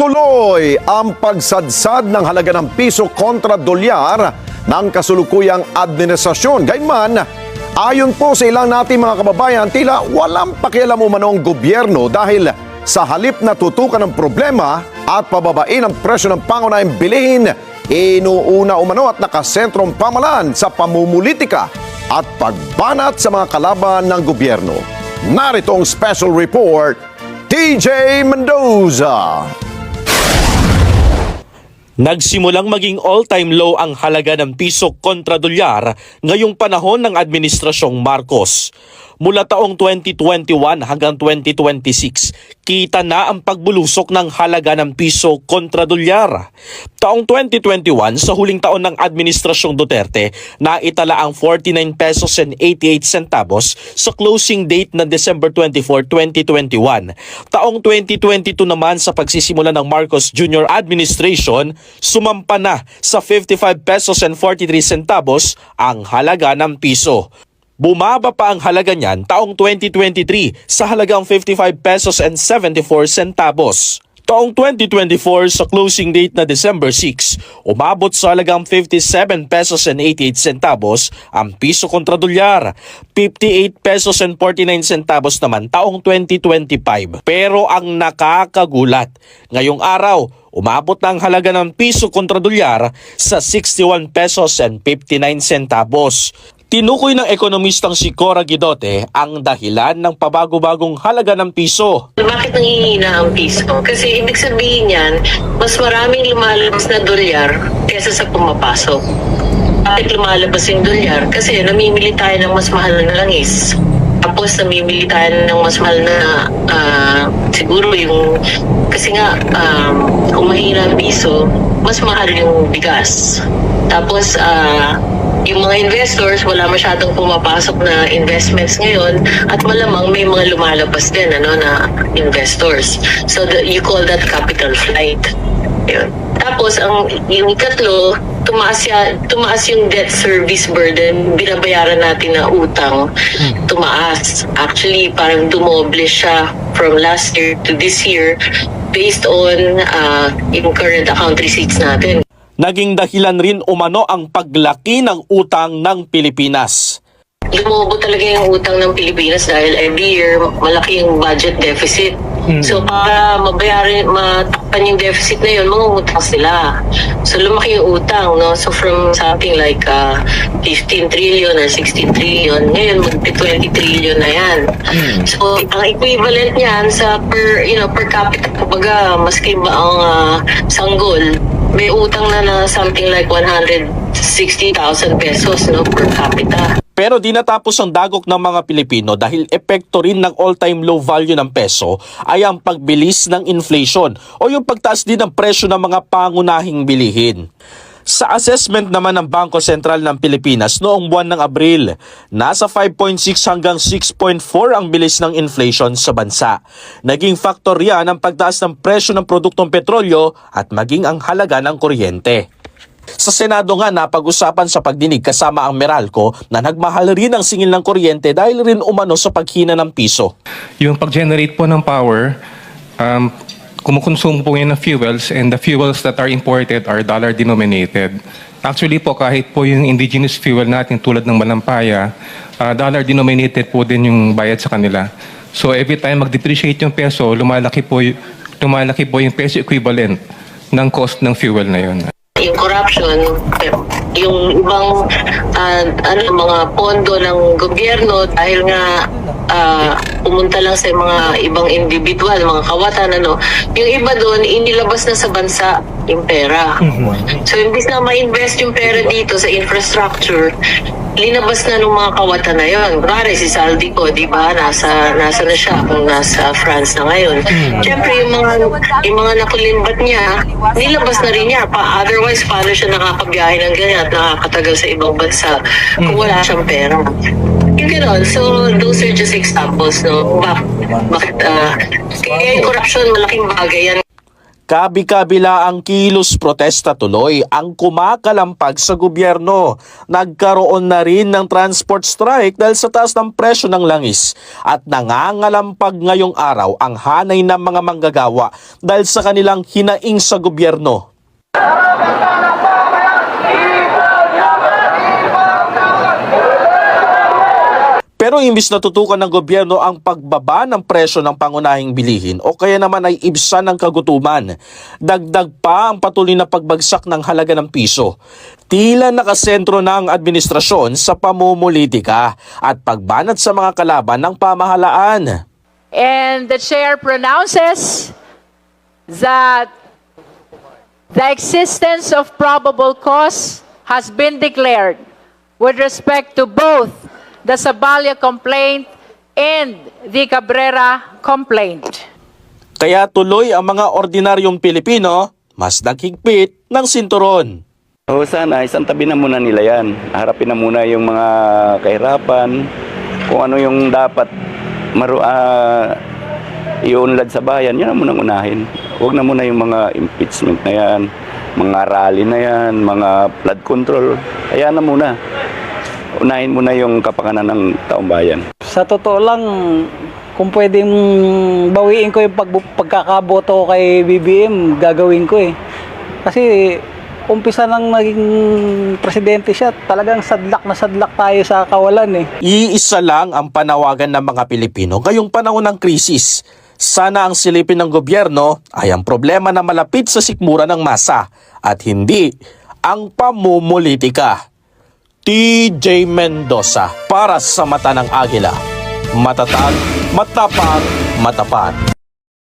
Tuloy ang pagsadsad ng halaga ng piso kontra dolyar ng kasulukuyang administrasyon. Gayunman, ayon po sa ilang nating mga kababayan, tila walang pakialam umano ang gobyerno dahil sa halip na tutukan ng problema at pababain ang presyo ng pangunahing bilihin, inuuna umano at nakasentro ang pamahalaan sa pamumulitika at pagbanat sa mga kalaban ng gobyerno. Narito ang special report, TJ Mendoza. Nagsimulang maging all-time low ang halaga ng piso kontra dolyar ngayong panahon ng Administrasyong Marcos. Mula taong 2021 hanggang 2026, kita na ang pagbulusok ng halaga ng piso kontra dolyar. Taong 2021, sa huling taon ng Administrasyong Duterte, naitala ang 49 pesos and 88 centavos sa closing date na December 24, 2021. Taong 2022 naman, sa pagsisimula ng Marcos Jr. Administration, sumampa na sa 55 pesos and 43 centavos ang halaga ng piso. Bumaba pa ang halaga niyan taong 2023 sa halagang 55 pesos and 74 centavos. Taong 2024 sa closing date na December 6, umabot sa halagang 57 pesos and 88 centavos ang piso kontra dolyar, 58 pesos and 49 centavos naman taong 2025. Pero ang nakakagulat, ngayong araw, umabot na ang halaga ng piso kontra dolyar sa 61 pesos and 59 centavos. Tinukoy ng ekonomistang si Cora Guidote ang dahilan ng pabago-bagong halaga ng piso. Bakit nangihina ang piso? Kasi ibig sabihin yan, mas maraming lumalabas na dolyar kesa sa pumapasok. Bakit lumalabas yung dolyar? Kasi namimili tayo ng mas mahal na langis. Tapos namimili tayo ng mas mahal na siguro yung kasi nga kung mahina ang piso, mas mahal yung bigas. Tapos yung mga investors, wala masyadong pumapasok na investments ngayon at malamang may mga lumalabas din na investors. So you call that capital flight. Yun. Tapos yung ikatlo, tumaas yung debt service burden, binabayaran natin na utang, tumaas. Actually, parang dumoble siya from last year to this year based on yung current account receipts natin. Naging dahilan rin umano ang paglaki ng utang ng Pilipinas. Lumobo talaga yung utang ng Pilipinas dahil every year malaki yung budget deficit. So para matakpan yung deficit na yun, mangungutang sila. So lumaki yung utang, no? So from something like 15 trillion or 16 trillion, ngayon mag-20 trillion na yan. So ang equivalent niyan sa per capita, kumbaga maski ba ang sanggol, may utang na something like 160,000 pesos per capita. Pero di natapos ang dagok ng mga Pilipino dahil epekto rin ng all-time low value ng peso ay ang pagbilis ng inflation o yung pagtaas din ng presyo ng mga pangunahing bilihin. Sa assessment naman ng Bangko Sentral ng Pilipinas noong buwan ng Abril, nasa 5.6 hanggang 6.4 ang bilis ng inflation sa bansa. Naging faktor yan ang pagtaas ng presyo ng produktong petrolyo at maging ang halaga ng kuryente. Sa Senado nga napag-usapan sa pagdinig kasama ang Meralco na nagmahal rin ang singil ng kuryente dahil rin umano sa paghina ng piso. Yung pag-generate po ng power, kumukonsumo po yan ng fuels, and the fuels that are imported are dollar denominated. Actually po, kahit po yung indigenous fuel natin tulad ng Malampaya, dollar denominated po din yung bayad sa kanila. So every time mag-depreciate yung peso, lumalaki po yung peso equivalent ng cost ng fuel na yun. Yung corruption, yung ibang mga pondo ng gobyerno dahil nga pumunta lang sa mga ibang individual, mga kawatan, yung iba doon inilabas na sa bansa yung pera. So imbis na ma-invest yung pera dito sa infrastructure, linabas na ng mga kawatan na yun. Kunwari si Saldico, di ba? Nasa na siya kung nasa France na ngayon. Siyempre yung mga nakulimbat niya, nilabas na rin niya. Otherwise, paano siya nakakabiyahe ng ganyan at nakakatagal sa ibang bansa kung wala siyang pera? Yung gano'n. So, those are just examples, no? Bakit? Kaya yung corruption, malaking bagay yan. Kabi-kabila ang kilos protesta tuloy ang kumakalampag sa gobyerno. Nagkaroon na rin ng transport strike dahil sa taas ng presyo ng langis at nangangalampag ngayong araw ang hanay ng mga manggagawa dahil sa kanilang hinaing sa gobyerno. Pero imbis na tutukan ng gobyerno ang pagbaba ng presyo ng pangunahing bilihin o kaya naman ay ibsan ng kagutuman, dagdag pa ang patuloy na pagbagsak ng halaga ng piso. Tila nakasentro na ang administrasyon sa pamumulitika at pagbanat sa mga kalaban ng pamahalaan. And the chair pronounces that the existence of probable cause has been declared with respect to both the Sabalia complaint and the Cabrera complaint. Kaya tuloy ang mga ordinaryong Pilipino mas naghigpit ng sinturon. O sana, isang tabi na muna nila yan. Harapin na muna yung mga kahirapan, kung ano yung dapat iunlad sa bayan, yun ang munang unahin. Huwag na muna yung mga impeachment na yan, mga rally na yan, mga flood control. Hayaan na muna. Unahin muna yung kapakanan ng taong bayan. Sa totoo lang, kung pwedeng bawiin ko yung pagkakaboto ko kay BBM, gagawin ko eh. Kasi umpisa nang naging presidente siya, talagang sadlak na sadlak tayo sa kawalan eh. Iisa lang ang panawagan ng mga Pilipino ngayong panahon ng krisis. Sana ang silipin ng gobyerno ay ang problema na malapit sa sikmura ng masa at hindi ang pamumulitika. TJ Mendoza para sa Mata ng Agila. Matatag, matapang, matapat.